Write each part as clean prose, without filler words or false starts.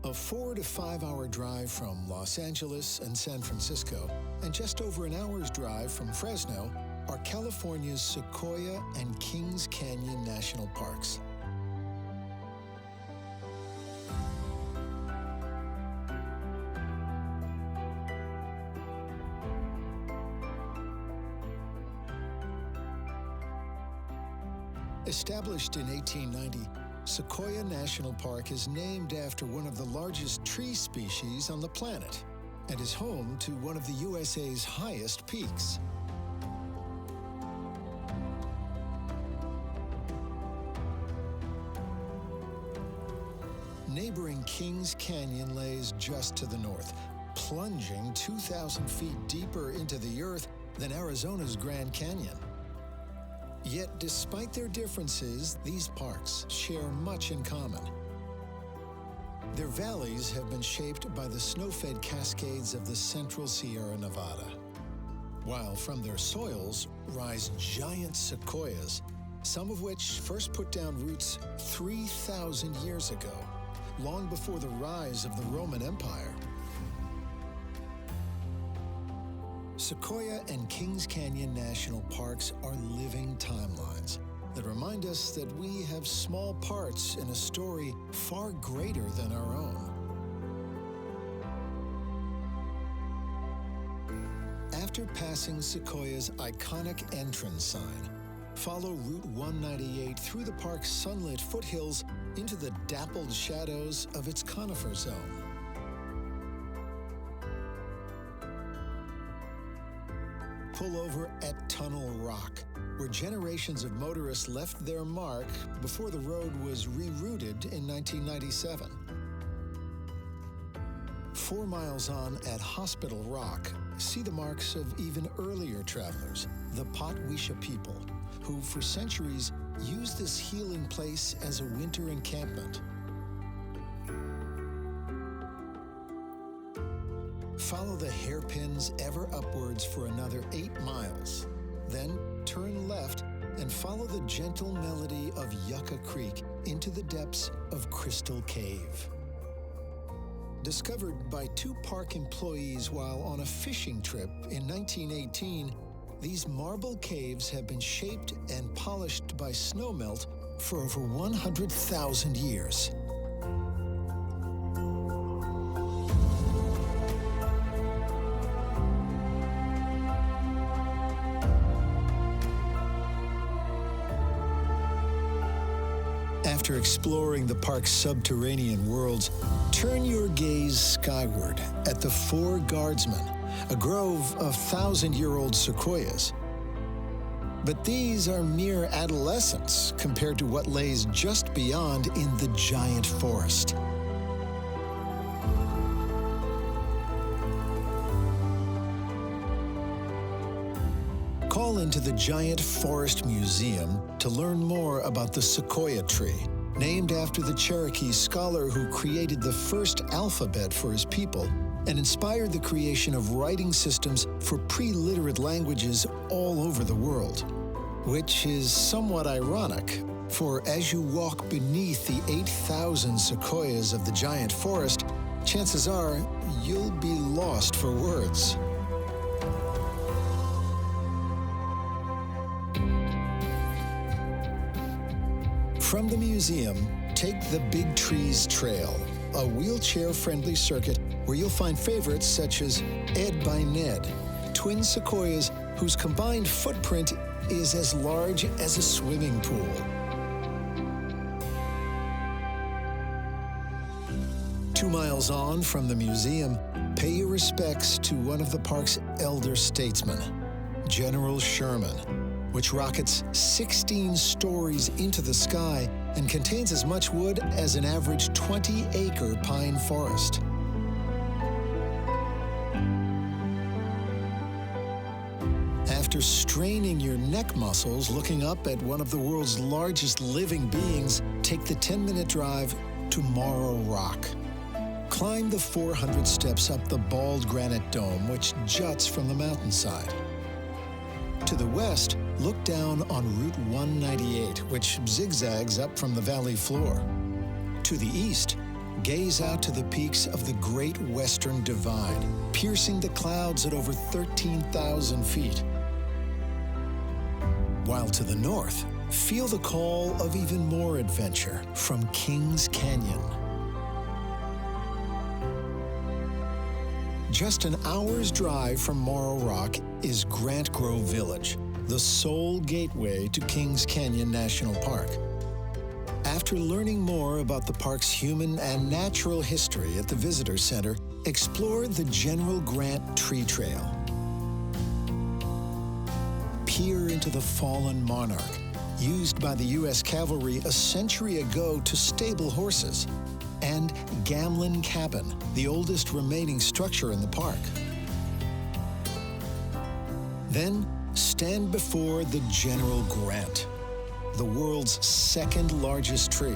A 4 to 5 hour drive from Los Angeles and San Francisco, and just over an hour's drive from Fresno, are California's Sequoia and Kings Canyon National Parks. Established in 1890, Sequoia National Park is named after one of the largest tree species on the planet and is home to one of the USA's highest peaks. Neighboring Kings Canyon lays just to the north, plunging 2,000 feet deeper into the earth than Arizona's Grand Canyon. Yet, despite their differences, these parks share much in common. Their valleys have been shaped by the snow-fed cascades of the central Sierra Nevada, while from their soils rise giant sequoias, some of which first put down roots 3,000 years ago, long before the rise of the Roman Empire. Sequoia and Kings Canyon National Parks are living timelines that remind us that we have small parts in a story far greater than our own. After passing Sequoia's iconic entrance sign, follow Route 198 through the park's sunlit foothills into the dappled shadows of its conifer zone. Pull over at Tunnel Rock, where generations of motorists left their mark before the road was rerouted in 1997. 4 miles on at Hospital Rock, see the marks of even earlier travelers, the Potwisha people, who for centuries used this healing place as a winter encampment. Follow the hairpins ever upwards for another 8 miles. Then turn left and follow the gentle melody of Yucca Creek into the depths of Crystal Cave. Discovered by 2 park employees while on a fishing trip in 1918, these marble caves have been shaped and polished by snowmelt for over 100,000 years. After exploring the park's subterranean worlds, turn your gaze skyward at the Four Guardsmen, a grove of 1,000-year-old sequoias. But these are mere adolescents compared to what lays just beyond in the giant forest. Call into the Giant Forest Museum to learn more about the sequoia tree, named after the Cherokee scholar who created the first alphabet for his people and inspired the creation of writing systems for pre-literate languages all over the world. Which is somewhat ironic, for as you walk beneath the 8,000 sequoias of the giant forest, chances are you'll be lost for words. From the museum, take the Big Trees Trail, a wheelchair-friendly circuit where you'll find favorites such as Ed by Ned, twin sequoias whose combined footprint is as large as a swimming pool. Two miles on from the museum, pay your respects to one of the park's elder statesmen, General Sherman, which rockets 16 stories into the sky and contains as much wood as an average 20-acre pine forest. After straining your neck muscles looking up at one of the world's largest living beings, take the 10-minute drive to Morrow Rock. Climb the 400 steps up the bald granite dome which juts from the mountainside. To the west, look down on Route 198, which zigzags up from the valley floor. To the east, gaze out to the peaks of the Great Western Divide, piercing the clouds at over 13,000 feet. While to the north, feel the call of even more adventure from Kings Canyon. Just an hour's drive from Morrow Rock is Grant Grove Village, the sole gateway to Kings Canyon National Park. After learning more about the park's human and natural history at the Visitor Center, explore the General Grant Tree Trail. Peer into the fallen monarch, used by the U.S. Cavalry a century ago to stable horses, and Gamlin Cabin, the oldest remaining structure in the park. Then, stand before the General Grant, the world's second largest tree.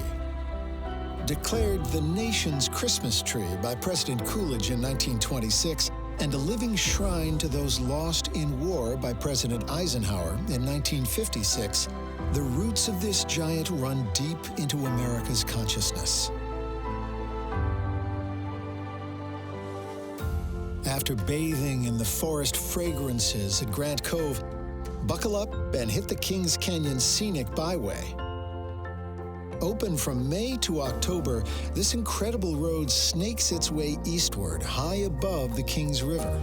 Declared the nation's Christmas tree by President Coolidge in 1926, and a living shrine to those lost in war by President Eisenhower in 1956, the roots of this giant run deep into America's consciousness. After bathing in the forest fragrances at Grant Cove, buckle up and hit the Kings Canyon Scenic Byway. Open from May to October, this incredible road snakes its way eastward, high above the Kings River.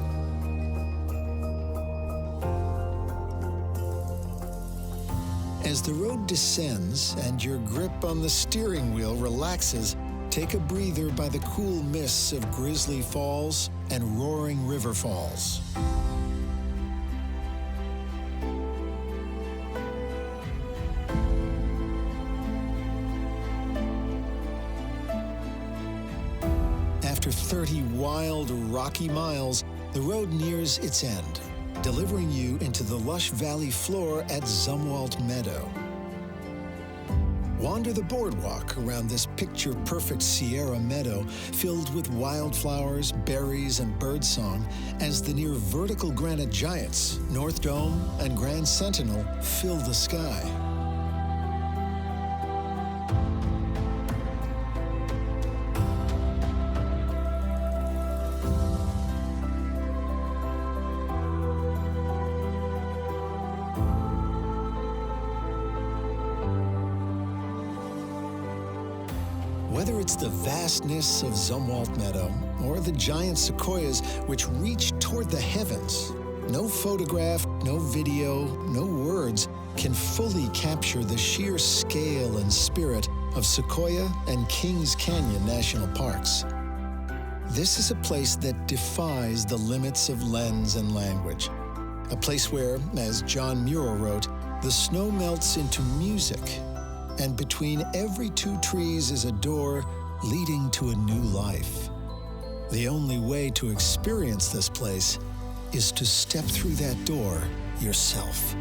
As the road descends and your grip on the steering wheel relaxes, take a breather by the cool mists of Grizzly Falls and Roaring River Falls. After 30 wild, rocky miles, the road nears its end, delivering you into the lush valley floor at Zumwalt Meadow. Wander the boardwalk around this picture-perfect Sierra meadow filled with wildflowers, berries, and birdsong as the near vertical granite giants, North Dome and Grand Sentinel, fill the sky. Whether it's the vastness of Zumwalt Meadow or the giant sequoias which reach toward the heavens, no photograph, no video, no words can fully capture the sheer scale and spirit of Sequoia and Kings Canyon National Parks. This is a place that defies the limits of lens and language. A place where, as John Muir wrote, the snow melts into music, and between every two trees is a door leading to a new life. The only way to experience this place is to step through that door yourself.